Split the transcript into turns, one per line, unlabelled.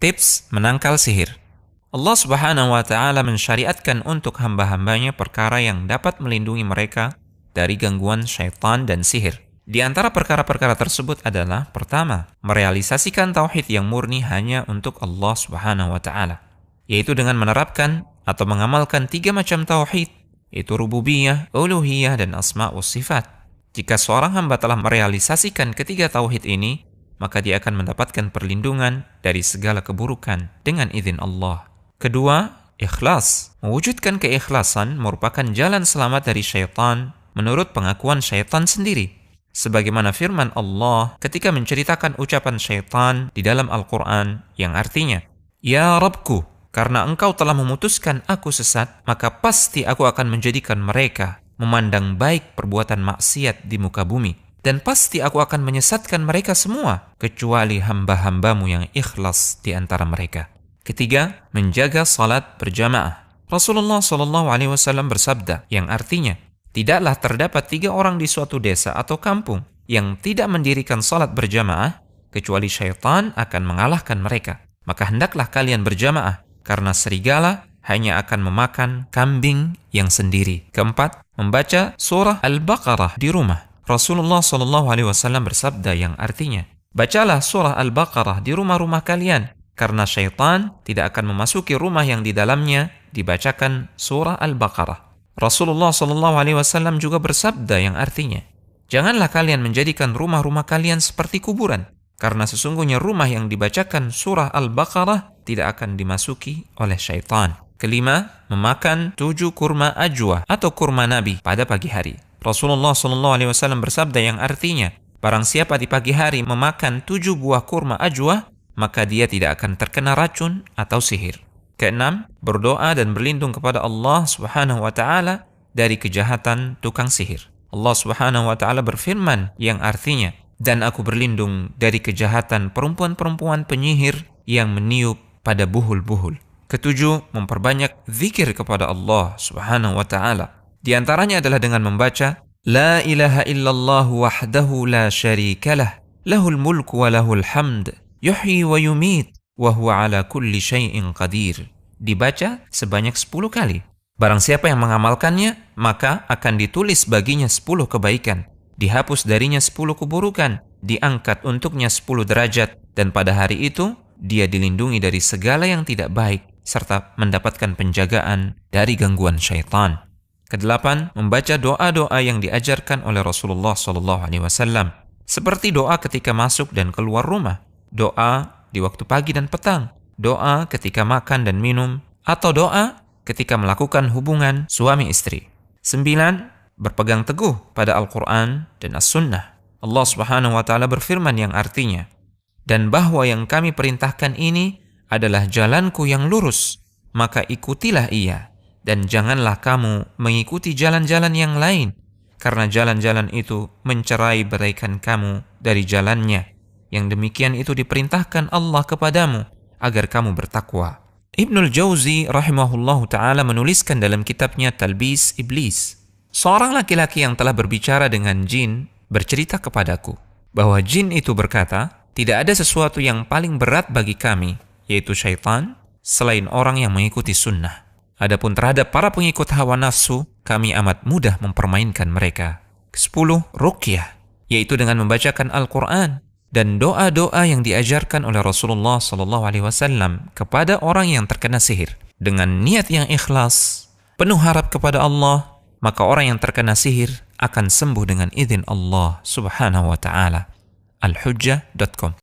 Tips menangkal sihir. Allah Subhanahu wa Ta'ala mensyariatkan untuk hamba-hambanya perkara yang dapat melindungi mereka dari gangguan syaitan dan sihir. Di antara perkara-perkara tersebut adalah, pertama, merealisasikan tauhid yang murni hanya untuk Allah Subhanahu wa Ta'ala, yaitu dengan menerapkan atau mengamalkan 3 macam tauhid, yaitu rububiyah, uluhiyah, dan asma' wa sifat. Jika seorang hamba telah merealisasikan ketiga tauhid ini, maka dia akan mendapatkan perlindungan dari segala keburukan dengan izin Allah. Kedua, ikhlas. Mewujudkan keikhlasan merupakan jalan selamat dari syaitan menurut pengakuan syaitan sendiri. Sebagaimana firman Allah ketika menceritakan ucapan syaitan di dalam Al-Quran yang artinya, "Ya Rabbku, karena engkau telah memutuskan aku sesat, maka pasti aku akan menjadikan mereka memandang baik perbuatan maksiat di muka bumi. Dan pasti aku akan menyesatkan mereka semua, kecuali hamba-hambamu yang ikhlas di antara mereka." Ketiga, menjaga salat berjamaah. Rasulullah SAW bersabda, yang artinya, tidaklah terdapat 3 orang di suatu desa atau kampung yang tidak mendirikan salat berjamaah, kecuali syaitan akan mengalahkan mereka. Maka hendaklah kalian berjamaah, karena serigala hanya akan memakan kambing yang sendiri. Keempat, membaca surah Al-Baqarah di rumah. Rasulullah SAW bersabda yang artinya, bacalah surah Al-Baqarah di rumah-rumah kalian, karena syaitan tidak akan memasuki rumah yang di dalamnya dibacakan surah Al-Baqarah. Rasulullah SAW juga bersabda yang artinya, janganlah kalian menjadikan rumah-rumah kalian seperti kuburan, karena sesungguhnya rumah yang dibacakan surah Al-Baqarah tidak akan dimasuki oleh syaitan. Kelima, memakan 7 kurma ajwa atau kurma nabi pada pagi hari. Rasulullah SAW bersabda yang artinya, barang siapa di pagi hari memakan 7 buah kurma ajwa, maka dia tidak akan terkena racun atau sihir. Keenam, berdoa dan berlindung kepada Allah Subhanahu wa Ta'ala dari kejahatan tukang sihir. Allah Subhanahu wa Ta'ala berfirman yang artinya, dan aku berlindung dari kejahatan perempuan-perempuan penyihir yang meniup pada buhul-buhul. Ketujuh, memperbanyak zikir kepada Allah Subhanahu wa Ta'ala. Di antaranya adalah dengan membaca La ilaha illallah wahdahu la syarikalah, lahul mulku wa lahul hamd, yuhyi wa yumit, wa huwa ala kulli syai'in qadir. Dibaca sebanyak 10 kali. Barang siapa yang mengamalkannya, maka akan ditulis baginya 10 kebaikan, dihapus darinya 10 keburukan, diangkat untuknya 10 derajat, dan pada hari itu dia dilindungi dari segala yang tidak baik, serta mendapatkan penjagaan dari gangguan syaitan. Kedelapan, membaca doa-doa yang diajarkan oleh Rasulullah SAW, seperti doa ketika masuk dan keluar rumah, doa di waktu pagi dan petang, doa ketika makan dan minum, atau doa ketika melakukan hubungan suami istri. 9. Berpegang teguh pada Al-Quran dan As-Sunnah. Allah Subhanahu wa Ta'ala berfirman yang artinya, dan bahwa yang kami perintahkan ini adalah jalanku yang lurus, maka ikutilah ia. Dan janganlah kamu mengikuti jalan-jalan yang lain, karena jalan-jalan itu mencerai beraikan kamu dari jalannya. Yang demikian itu diperintahkan Allah kepadamu, agar kamu bertakwa. Ibnul Jauzi rahimahullahu ta'ala menuliskan dalam kitabnya Talbis Iblis, seorang laki-laki yang telah berbicara dengan jin bercerita kepadaku, bahwa jin itu berkata, tidak ada sesuatu yang paling berat bagi kami, yaitu syaitan, selain orang yang mengikuti sunnah. Adapun terhadap para pengikut hawa nafsu, kami amat mudah mempermainkan mereka. 10. Ruqyah, yaitu dengan membacakan Al-Quran dan doa-doa yang diajarkan oleh Rasulullah SAW kepada orang yang terkena sihir. Dengan niat yang ikhlas, penuh harap kepada Allah, maka orang yang terkena sihir akan sembuh dengan izin Allah Subhanahu wa Ta'ala. Al-Hujjah.com